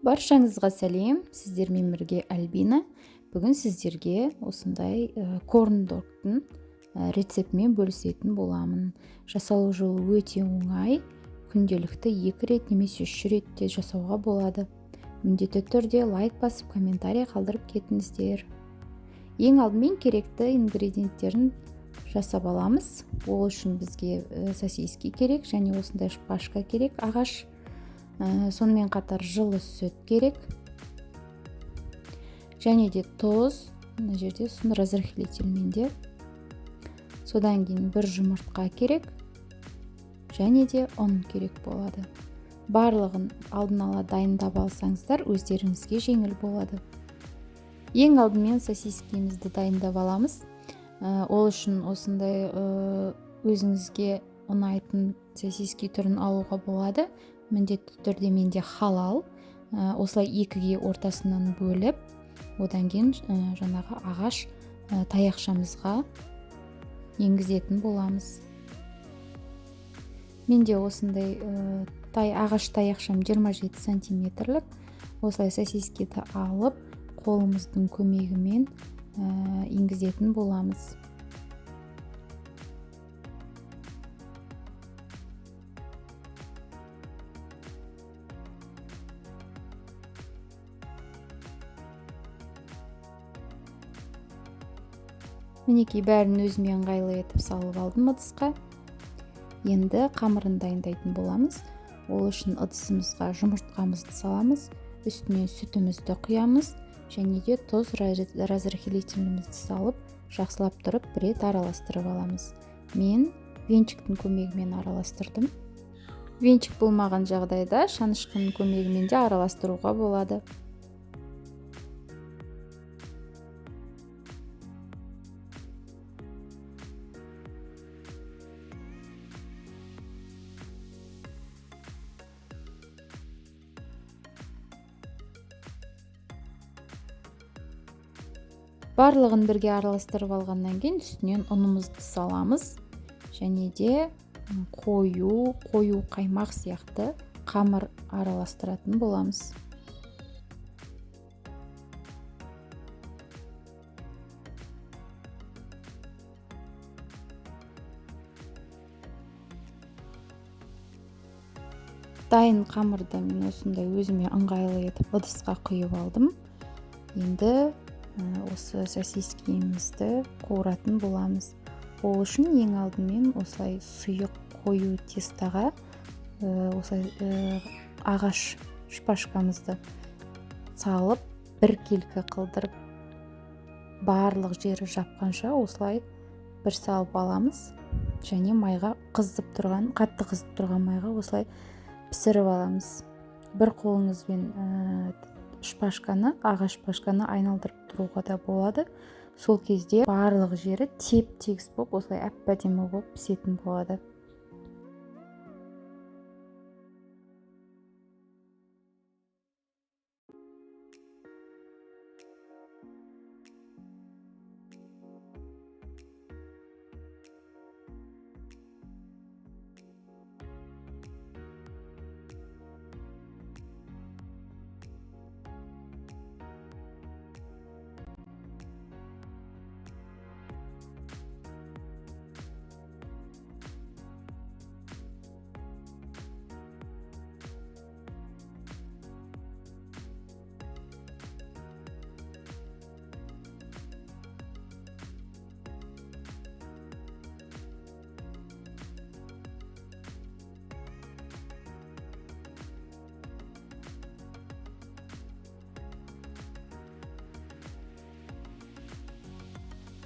Баршаңызға сәлем, сіздермен бірге Альбина. Бүгін сіздерге осындай корн-догтың рецептімен бөлісетін боламын. Жасалу жолы өте оңай, күнделікті 2 рет немесе 3 ретте жасауға болады. Міндетті түрде лайк басып, комментарий қалдырып кетіңіздер. Ең алдымен керекті ингредиенттерін жасап аламыз. Ол үшін бізге сосиски керек, және осындай шпажка керек, ағаш. Сонымен қатар жылы сүт керек, және де тұз, мына жерде разрыхлительменде. Содан кейін бір жұмыртқа керек, және де ұн керек болады. Барлығын алдын ала дайындап алсаңыздар, өздеріңізге жеңіл болады. Ең алдымен сосискімізді дайындап аламыз. Ол үшін осындай өзіңізге ұнайтын сосиски түрін алуға болады. Міндетті түрде менде халал. Осылай 2-ге ортасынан бөліп, одан кейін жаңағы ағаш таяқшамызға енгізетін боламыз. Менде осындай ағаш таяқшам 27 сантиметрлік. Осылай сосискиді алып, қолымыздың көмегімен енгізетін боламыз. Мінекей бәрін өзіме ыңғайлы етіп салып алдым ыдысқа. Енді қамырын дайындайтын боламыз. Ол үшін ыдысымызға жұмыртқамызды саламыз, үстіне сүтімізді құямыз, және де тұз разрыхлительімізді салып, жақсылап тұрып бір рет араластырып аламыз. Мен венчиктің көмегімен араластырдым. Венчик болмаған жағдайда шанышқының көмегімен де араластыруға болады. Барлығын бірге араластырып алғаннан кейін үстінен ұнымызды саламыз, және де қою қаймақ сияқты қамыр араластыратын боламыз. Дайын қамырды мен осындай өзіме ыңғайлы етіп ыдысқа құйып алдым. Енді осы сосискімізді қуыратын боламыз. Ол үшін ең алдымен осылай сұйық қою тестаға осылай ағаш шпажкамызды салып, бір келкі қылдырып, барлық жері жапқанша осылай бір салып аламыз, және майға қатты қызып тұрған майға осылай пісіріп аламыз. Бір қолыңызбен ағаш шпажканы айналдырып тұруға да болады. Сол кезде барлық жері теп-тегіс болып, осылай әп-әдемі болып пісетін болады.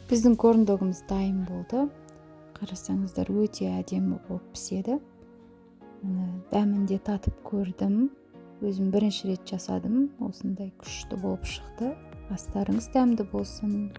Біздің корн-догымыз дайын болды. Қарасаңыздар, өте әдемі болып піседі. Дәмін де татып көрдім. Өзім бірінші рет жасадым. Осындай күшті болып шықты. Астарыңыз дәмді болсын.